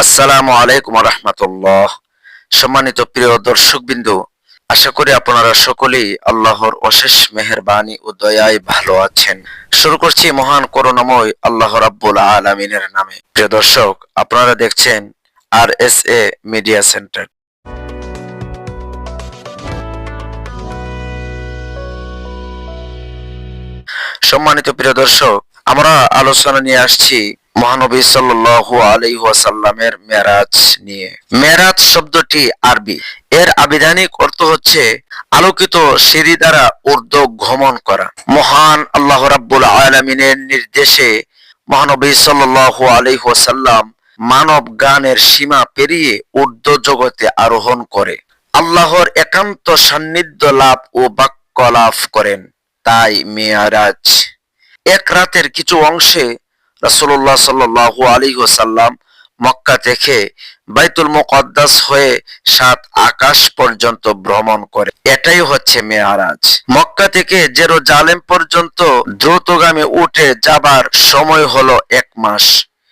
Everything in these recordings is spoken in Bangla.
আসসালামু আলাইকুম রাহমাতুল্লাহ। সম্মানিত প্রিয় দর্শকবৃন্দ, আশা করি আপনারা সকলেই আল্লাহর অশেষ মেহেরবানি ও দয়ায় ভালো আছেন। শুরু করছি মহান করুণাময় আল্লাহ রাব্বুল আলামিনের নামে। প্রিয় দর্শক, আপনারা দেখছেন RSA মিডিয়া সেন্টার। সম্মানিত প্রিয় দর্শক, আমরা আলোচনা নিয়ে আসছি মহানবী সাল্লাল্লাহু আলাইহি ওয়াসাল্লামের মেরাজ নিয়ে। মেরাজ শব্দটি আরবি, এর আবিধানিক অর্থ হচ্ছে আলোকিত সিঁড়ি দ্বারা ঊর্ধ্ব গমন করা। মহান আল্লাহ রাব্বুল আলামিনের নির্দেশে মহানবী সাল্লাল্লাহু আলাইহি ওয়াসাল্লাম মানব জ্ঞানের সীমা পেরিয়ে ঊর্ধ্ব জগতে আরোহণ করে আল্লাহর একান্ত সান্নিধ্য লাভ ও বাক্য লাভ করেন। তাই মেরাজ। এক রাতের কিছু অংশে রাসূলুল্লাহ সাল্লাল্লাহু আলাইহি ওয়াসাল্লাম মক্কা থেকে বাইতুল মুকদ্দাস হয়ে 7 আকাশ পর্যন্ত ভ্রমণ করে। এটাই হচ্ছে মেরাজ। মক্কা থেকে জেরুজালেম পর্যন্ত দ্রুতগামী উঠে যাবার সময় হলো 1 মাস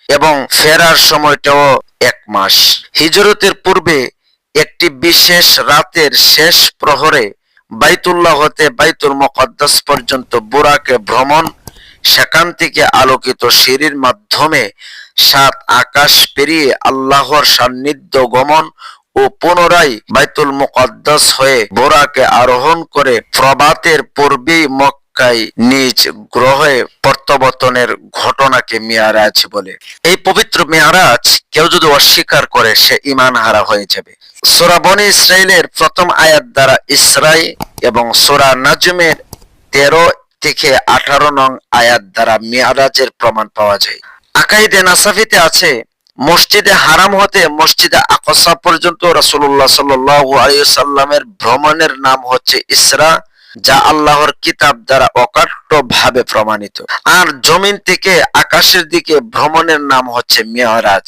এবং ফেরার সময়টাও 1 মাস। হিজরতের পূর্বে একটি বিশেষ রাতের শেষ প্রহরে বাইতুল্লাহ হতে বাইতুল মুকদ্দাস পর্যন্ত বুরাকে ভ্রমণ, সেখান থেকে আলোকিত সিঁড়ির মাধ্যমে 7 আকাশ পেরিয়ে আল্লাহর সান্নিধ্য গমন ও পুনরায় বাইতুল মুকদ্দাস হয়ে বুরাকে আরোহণ করে প্রভাতের পূর্বেই মক্কায় নিজ গ্রহে প্রত্যাবর্তনের ঘটনাকে মেরাজ বলে। এই পবিত্র মেরাজ কেউ যদি অস্বীকার করে সে ঈমান হারা হয়ে যাবে। সূরা বনী ইসরাইলের প্রথম আয়াত দ্বারা ইসরাই এবং সূরা নাজমের 13 থেকে 18 নং আয়াত দ্বারা মেরাজের প্রমাণ পাওয়া যায়। আকাইদে নাসাফিতে আছে, মসজিদে হারাম হতে মসজিদে আকসা পর্যন্ত রাসূলুল্লাহ সাল্লাল্লাহু আলাইহি ওয়াসাল্লামের ভ্রমণের নাম হচ্ছে ইসরা, যা আল্লাহর কিতাব দ্বারা অকাট্যভাবে প্রমাণিত। আর জমিন থেকে আকাশের দিকে ভ্রমণের নাম হচ্ছে মেরাজ,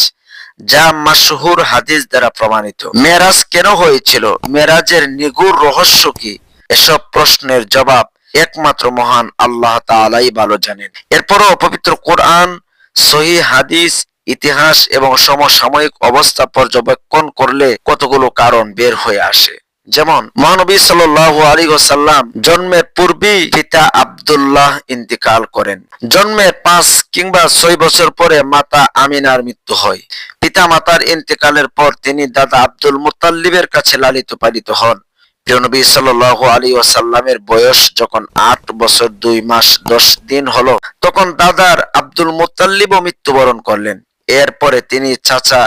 যা মাশহুর হাদিস দ্বারা প্রমাণিত। মেরাজ কেন হয়েছিল, মেরাজের নিগূঢ় রহস্য কি, এসব প্রশ্নের জবাব একমাত্র মহান আল্লাহ তাআলাই ভালো জানেন। এরপরও পবিত্র কোরআন, সহিহ হাদিস, ইতিহাস এবং সমসাময়িক অবস্থা পর্যবেক্ষণ করলে কতগুলো কারণ বের হয়ে আসে। যেমন মহানবী সাল্লাল্লাহু আলাইহি ওয়াসাল্লাম জন্মের পূর্বেই পিতা আব্দুল্লাহ ইন্তিকাল করেন। জন্মের 5 কিংবা 6 বছর পরে মাতা আমিনার মৃত্যু হয়। পিতা মাতার ইন্তিকালের পর তিনি দাদা আব্দুল মুত্তালিবের কাছে লালিত পালিত হন। প্রিয় নবী সাল্লাল্লাহু আলাইহি ওয়াসাল্লামের বয়স যখন 8 বছর 2 মাস 10 দিন হলো, তখন দাদার আব্দুল মুত্তালিবও মৃত্যুবরণ করলেন। এরপরে তিনি চাচা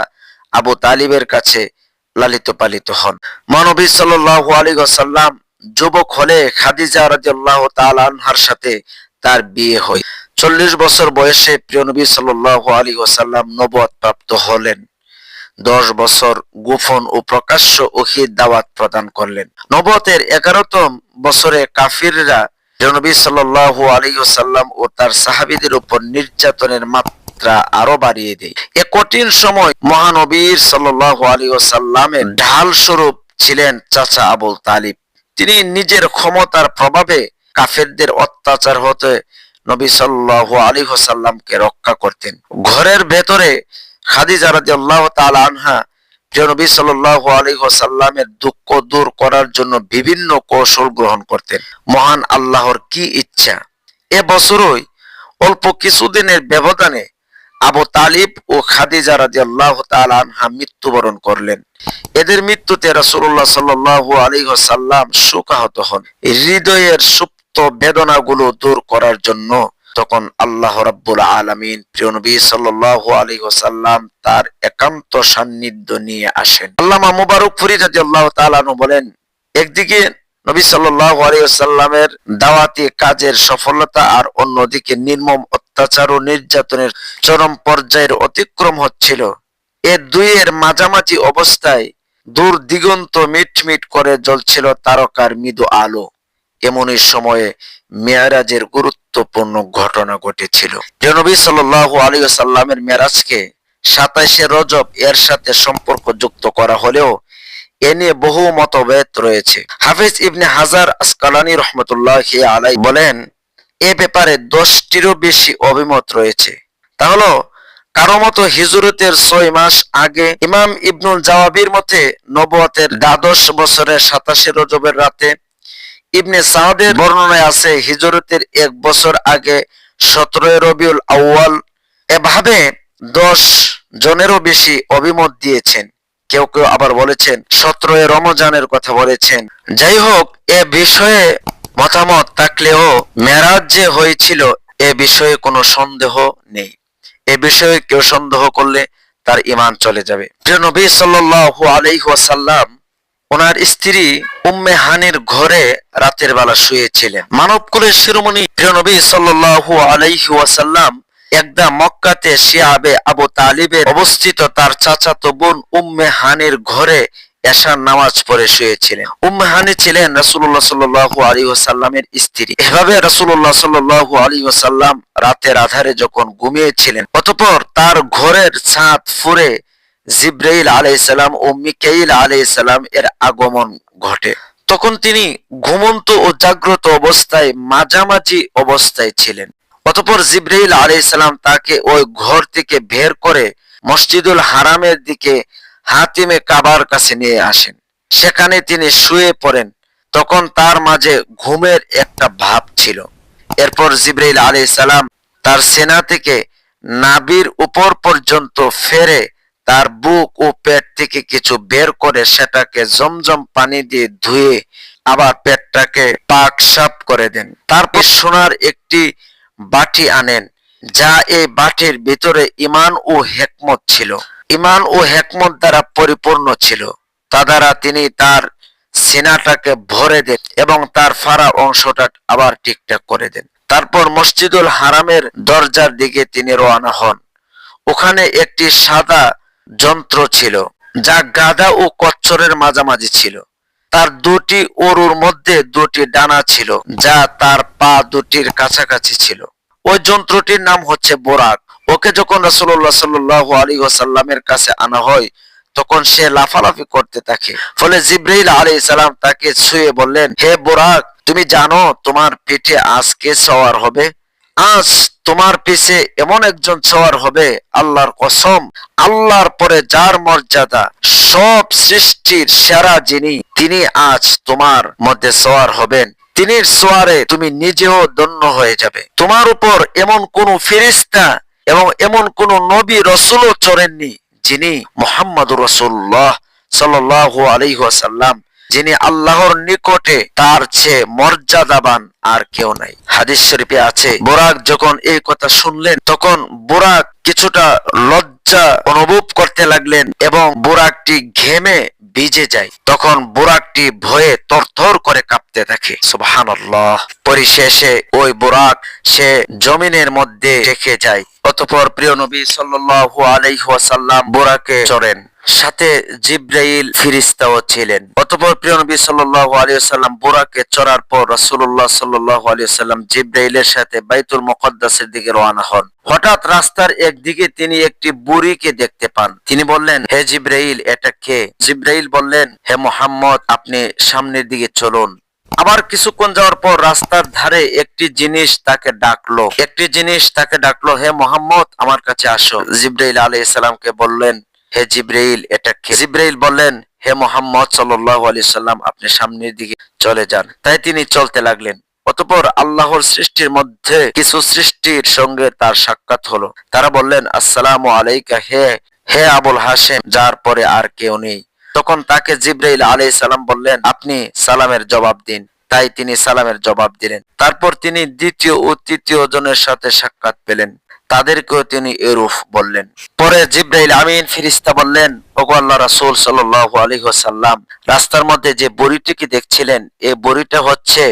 আবু তালিবের কাছে লালিত পালিত হন। মহানবী সাল্লাল্লাহু আলাইহি ওয়াসাল্লাম যুবক হলে খাদিজা রাদিয়াল্লাহু তাআলা আনহার সাথে তার বিয়ে হয়। 40 বছর বয়সে প্রিয় নবী সাল্লাল্লাহু আলাইহি ওয়াসাল্লাম নবুয়ত প্রাপ্ত হলেন। 10 বছর গোপন ও প্রকাশ্য ওহীর দাওয়াত প্রদান করলেন। নবুয়তের 11তম বছরে কাফিররা নবী সাল্লাল্লাহু আলাইহি ওয়াসাল্লাম ও তার সাহাবীদের উপর নির্যাতনের মাত্রা আরো বাড়িয়ে দেয়। এ কঠিন সময় মহানবীর সাল্লাল্লাহু আলাইহি ওয়াসাল্লামের ঢাল স্বরূপ ছিলেন চাচা আবু তালিব। তিনি নিজের ক্ষমতার প্রভাবে কাফেরদের অত্যাচার হতে নবী সাল্লাল্লাহু আলাইহি ওয়াসাল্লামকে রক্ষা করতেন। ঘরের ভেতরে খাদিজা রাদিয়াল্লাহু তাআলা আনহা নবী সাল্লাল্লাহু আলাইহি ওয়াসাল্লামের দুঃখ দূর করার জন্য বিভিন্ন কৌশল গ্রহণ করতেন। মহান আল্লাহর কি ইচ্ছা, এ বছরই অল্প কিছুদিনের ব্যবধানে আবু তালিব ও খাদিজা রাদিয়াল্লাহু তাআলা আনহা মৃত্যুবরণ করলেন। এদের মৃত্যুতে রাসূলুল্লাহ সাল্লাল্লাহু আলাইহি ওয়াসাল্লাম শোকাহত হন। হৃদয়ের সুপ্ত বেদনাগুলো দূর করার জন্য তখন আল্লাহ রাব্বুল আলামিন প্রিয় নবী সাল্লাল্লাহু আলাইহি ওয়াসাল্লাম তার একান্ত সান্নিধ্য নিয়ে আসেন। আল্লামা মুবারকপুরী রাদিয়াল্লাহু তাআলা বলেন, একদিকে নবী সাল্লাল্লাহু আলাইহি ওয়াসাল্লামের দাওয়াতি কাজের সফলতা আর অন্যদিকে নির্মম অত্যাচার ও নির্যাতনের চরম পর্যায়ের অতিক্রম হচ্ছিল। এ দুইয়ের মাঝামাঝি অবস্থায় দূর দিগন্ত মিটমিট করে জ্বলছিল তারকার মৃদু আলো। এমনই সময়ে মেরাজের গুরুত্বপূর্ণ ঘটনা ঘটেছিল। নবী সাল্লাল্লাহু আলাইহি ওয়াসাল্লামের মেরাজকে 27শে রজব এর সাথে সম্পর্ক যুক্ত করা হলেও এ নিয়ে বহু মতভেদ রয়েছে। হাফিজ ইবনে হাজার আসকালানী রাহমাতুল্লাহি আলাইহি বলেন, এ ব্যাপারে 10টিরও বেশি অভিমত রয়েছে। তা হলো কারো মতো হিজরতের 6 মাস আগে, ইমাম ইবনুল জাওয়াবির মতে নবুয়তের 12 বছরের 27 রজবের রাতে, ইবনে সাদের বর্ণনায় আছে হিজরতের 1 বছর আগে 17 রবিউল আউয়াল। এভাবে 10 জনেরও বেশি অভিমত দিয়েছেন। কেউ কেউ আবার বলেছেন 17 রমজানের কথা বলেছেন। যাই হোক, এ বিষয়ে মতামত থাকলেও মেরাজ যে হয়েছিল এ বিষয়ে কোনো সন্দেহ নেই। এ বিষয়ে কেউ সন্দেহ করলে তার ঈমান চলে যাবে। প্রিয় নবী সাল্লাল্লাহু আলাইহি ওয়াসাল্লাম ওনার স্ত্রী উম্মে হানির ঘরে রাতের বেলা শুয়েছিলেন। মানবকুলের শিরোমণি প্রিয় নবী সাল্লাল্লাহু আলাইহি ওয়াসাল্লাম একদা মক্কাতে শিয়াবে আবু তালিবের অবস্থিত তার চাচাতো বোন উম্মে হানির ঘরে এশার নামাজ পড়ে শুয়েছিলেন। উম্মে হানি ছিলেন রাসূলুল্লাহ সাল্লাল্লাহু আলাইহি ওয়াসাল্লামের স্ত্রী। এভাবে রাসূলুল্লাহ সাল্লাল্লাহু আলাইহি ওয়াসাল্লাম রাতের আধারে যখন ঘুমিয়েছিলেন, অতঃপর তার ঘরের ছাদ ফুঁড়ে জিবরাইল আলাইহিস সালাম ও মিকাইল আলাইহিস সালাম এর আগমন ঘটে। তখন তিনি ঘুমন্ত ও জাগ্রত অবস্থায় মাঝামাঝি অবস্থায় ছিলেন। অতঃপর জিবরাইল আলাইহিস সালাম তাকে ওই ঘর থেকে বের করে মসজিদুল হারামের দিকে হাতিমে কাবার কাছে নিয়ে আসেন। সেখানে তিনি শুয়ে পড়েন। তখন তার মাঝে ঘুমের একটা ভাব ছিল। এরপর জিবরাইল আলাইহিস সালাম তার সেনা থেকে নাভির উপর পর্যন্ত ফেরে তার বুক ও পেট থেকে কিছু বের করে সেটাকে জমজম পানি দিয়ে ধুয়ে আবার পেটটাকে পাক সাফ করে দেন। তারপর সোনার একটি বাটি আনেন, যা এই বাটির ভিতরে ঈমান ও হিকমত ছিল। ঈমান ও হিকমত দ্বারা পরিপূর্ণ ছিল। তা দ্বারা তিনি তার সিনাটাকে ভরে দেন এবং তার ফাড়া অংশটা আবার ঠিকঠাক করে দেন। তারপর মসজিদুল হারামের দরজার দিকে তিনি রওনা হন। ওখানে একটি সাদা যন্ত্র ছিল, যা গাধা ও কচ্ছরের মাঝামাঝি ছিল। তার দুটি অরুর মধ্যে দুটি ডানা ছিল, যা তার পা দুটির কাছাকাছি ছিল। ওই যন্ত্রটির নাম হচ্ছে বোরাক। ওকে যখন রাসূলুল্লাহ সাল্লাল্লাহু আলাইহি ওয়াসাল্লামের কাছে আনা হয়, তখন সে লাফালাফি করতে থাকে। ফলে জিবরাইল আলাইহিস সালাম তাকে ছুঁয়ে বললেন, হে বোরাক, তুমি জানো তোমার পিঠে আজ কে সওয়ার হবে? আজ তোমার পিছে এমন একজন সওয়ার হবে, আল্লাহর কসম, আল্লাহর পরে যার মর্যাদা, সব সৃষ্টির সেরা যিনি, তিনি আজ তোমার মধ্যে সওয়ার হবেন। তিনি সোয়ারে তুমি নিজেও ধন্য হয়ে যাবে। তোমার উপর এমন কোন ফেরেশতা এবং এমন কোন নবী রাসূলও চড়েননি যিনি মুহাম্মদুর রাসূলুল্লাহ সাল্লাল্লাহু আলাইহি ওয়াসাল্লাম, যিনি আল্লাহর নিকটে তার চেয়ে মর্যাদাবান আর কেউ নাই। হাদিস শরীফে আছে, বোরাক যখন এই কথা শুনলেন তখন বোরাক কিছুটা লজ্জা অনুভব করতে লাগলেন এবং বোরাকটি ঘেমে ভিজে যায়। তখন বোরাকটি ভয়ে তরতর করে কাঁপতে থাকে। সুবহানাল্লাহ। পরিশেষে ওই বোরাক সে জমিনের মধ্যে রেখে যায়। অতঃপর প্রিয় নবী সাল্লাল্লাহু আলাইহি ওয়াসাল্লাম বোরাকে চড়েন। সাথে জিবরাইল ফেরেশতাও ছিলেন। অতঃপর প্রিয় নবী সাল্লাল্লাহু আলাইহি ওয়াসাল্লাম বোরাকে চড়ার পর রাসূলুল্লাহ সাল্লাল্লাহু আলাইহি ওয়াসাল্লাম জিবরাইলের সাথে বাইতুল মুকদ্দাসের দিকে রওনা হন। হঠাৎ রাস্তার একদিকে তিনি একটি বুড়িকে দেখতে পান। তিনি বললেন, হে জিবরাইল, এটা কে? জিবরাইল বললেন, হে মুহাম্মদ, আপনি সামনের দিকে চলুন। আবার কিছুক্ষণ যাওয়ার পর রাস্তার ধারে একটি জিনিস তাকে ডাকলো, হে মুহাম্মদ, আমার কাছে আসো। জিবরাইল আলাইহিস সালামকে বললেন, হে জিবরাইল, এটা কে? জিবরাইল বললেন, হে মুহাম্মদ সাল্লাল্লাহু আলাইহি সাল্লাম, আপনি সামনের দিকে চলে যান। তাই তিনি চলতে লাগলেন। অতঃপর আল্লাহর সৃষ্টির মধ্যে কিছু সৃষ্টির সঙ্গে তার সাক্ষাৎ হলো। তারা বললেন, আসসালামু আলাইকা, হে আবুল হাসেম, যার পরে আর কেউ নেই। তখন তাকে জিবরাইল আলাইহিস সালাম বললেন, আপনি সালামের জবাব দিন। তাই তিনি সালামের জবাব দিলেন। তারপর তিনি দ্বিতীয় ও তৃতীয় জনের সাথে সাক্ষাৎ পেলেন। তাদেরকেও তিনি এরূপ বললেন। পরে জিবরাইল আমিন ফেরেশতা বললেন, ওগো আল্লাহর রাসূল সাল্লাল্লাহু আলাইহি ওয়াসাল্লাম, রাস্তার মধ্যে যে বুড়িটিকে দেখছিলেন, এই বুড়িটা হচ্ছে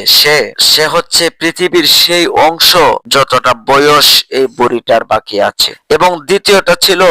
সে হচ্ছে পৃথিবীর সেই অংশ যতটা বয়স এই বুড়িটার বাকি আছে। এবং দ্বিতীয়টা ছিল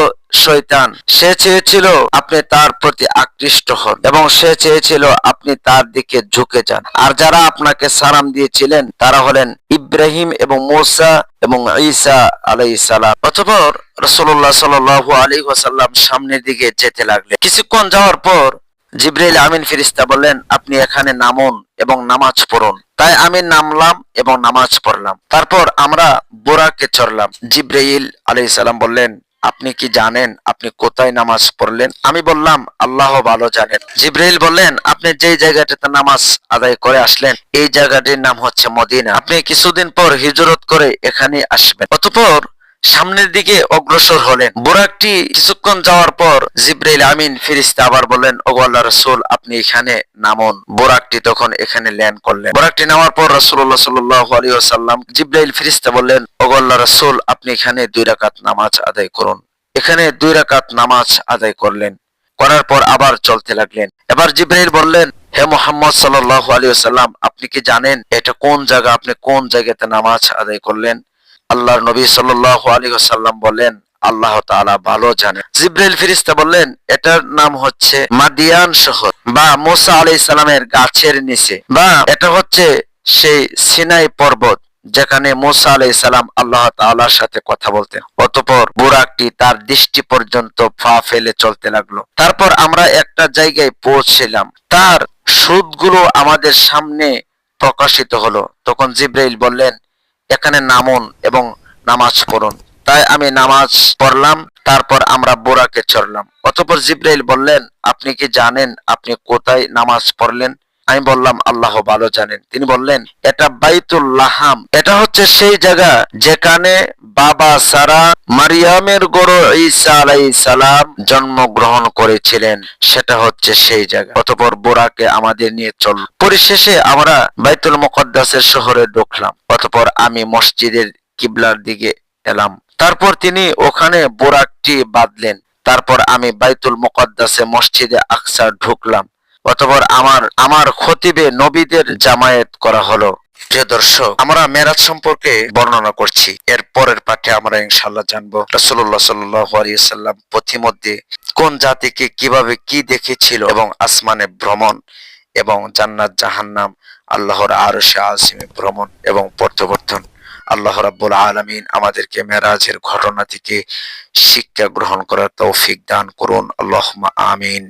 শয়তান। সে চেয়েছিল আপনি তার প্রতি আকৃষ্ট হন এবং সে চেয়েছিল আপনি তার দিকে ঝুঁকে যান। আর যারা আপনাকে সালাম দিয়েছিলেন তারা হলেন ইব্রাহিম এবং মূসা এবং ঈসা আলাইহিস সালাম। অতঃপর রাসূলুল্লাহ সাল্লাল্লাহু আলাইহি ওয়াসাল্লাম সামনের দিকে যেতে লাগলেন। কিছুক্ষণ যাওয়ার পর জিবরাইল আমিন ফেরেশতা বললেন, আপনি এখানে নামুন এবং নামাজ পড়ুন। তাই আমি নামলাম এবং নামাজ পড়লাম। তারপর আমরা বোরাকে চড়লাম। জিবরাইল আলাইহিস সালাম বললেন, আপনি কি জানেন আপনি কোথায় নামাজ পড়লেন? আমি বললাম, আল্লাহ ভালো জানেন। জিবরাইল বললেন, আপনি যেই জায়গাটাতে নামাজ আদায় করে আসলেন এই জায়গাটির নাম হচ্ছে মদিনা। আপনি কিছুদিন পর হিজরত করে এখানে আসবেন। অতঃপর সামনের দিকে অগ্রসর হলেন। বুরাকটি কিছুক্ষণ যাওয়ার পর জিবরাইল আমিন ফেরেশতা আবার বললেন, ওগো আল্লাহর রাসূল আপনি এখানে নামুন। বুরাকটি তখন এখানে ল্যান্ড করলেন। বুরাকটি নামার পর রাসূলুল্লাহ সাল্লাল্লাহু আলাইহি ওয়াসাল্লাম জিবরাইল ফেরেশতা বললেন, ওগো আল্লাহর রাসূল আপনি এখানে 2 রাকাত নামাজ আদায় করুন। এখানে 2 রাকাত নামাজ আদায় করলেন। করার পর আবার চলতে লাগলেন। এবার জিবরাইল বললেন, হে মুহাম্মদ সাল্লাল্লাহু আলাইহি ওয়াসাল্লাম আপনি কি জানেন এটা কোন জায়গা? আপনি কোন জায়গাতে নামাজ আদায় করলেন? আল্লাহর নবী সাল্লাল্লাহু আলাইহি ওয়াসাল্লাম বললেন, আল্লাহ তাআলা ভালো জানেন। জিবরাইল ফেরেশতা বললেন, এটার নাম হচ্ছে মাদিয়ান শহর বা মুসা আলাইহিস সালামের গাছের নিচে, বা এটা হচ্ছে সেই সিনাই পর্বত যেখানে মুসা আলাইহিস সালাম আল্লাহ তাআলার সাথে কথা বলতেন। অতঃপর বুরাকটি তার দৃষ্টি পর্যন্ত পা ফেলে চলতে লাগলো। তারপর আমরা একটা জায়গায় পৌঁছলাম। তার সুদগুলো আমাদের সামনে প্রকাশিত হলো। তখন জিবরাইল বললেন, এখানে নামুন এবং নামাজ পড়ুন। তাই আমি নামাজ পড়লাম। তারপর আমরা বোরাকে চড়লাম। অতঃপর জিবরাইল বললেন, আপনি কি জানেন আপনি কোথায় নামাজ পড়লেন? আমি বললাম, আল্লাহ ভালো জানেন। তিনি বললেন, এটা বাইতুল লাহাম। এটা হচ্ছে সেই জায়গা যেখানে বাবা সারা মারিয়ামের গড় ঈসা আলাইহিস সালাম জন্মগ্রহণ করেছিলেন। সেটা হচ্ছে সেই জায়গা। অতঃপর বোরাকে আমাদের নিয়ে চলল। পরিশেষে আমরা বাইতুল মুকদ্দাসের শহরে ঢুকলাম। অতঃপর আমি মসজিদের কিবলার দিকে এলাম। তারপর তিনি ওখানে বোরাকটি বাঁধলেন। তারপর আমি বাইতুল মুকদ্দাসে মসজিদে আকসা ঢুকলাম। অতঃপর আমার খতিবে নবীদের জামায়াত করা হলো। প্রিয় দর্শক, আমরা মেরাজ সম্পর্কে বর্ণনা করছি। এর পরের পাঠে আমরা ইনশাআল্লাহ জানবো রাসূলুল্লাহ সাল্লাল্লাহু আলাইহি ওয়াসাল্লাম পথিমধ্যে কোন জাতিকে কিভাবে কি দেখেছিল, এবং আসমানে ভ্রমণ, এবং জান্নাত জাহান্নাম, আল্লাহর আরশে আজিমে ভ্রমণ এবং প্রত্যাবর্তন। আল্লাহ রাব্বুল আলামিন আমাদেরকে মেরাজের ঘটনা থেকে শিক্ষা গ্রহণ করার তৌফিক দান করুন। আল্লাহুম্মা আমিন।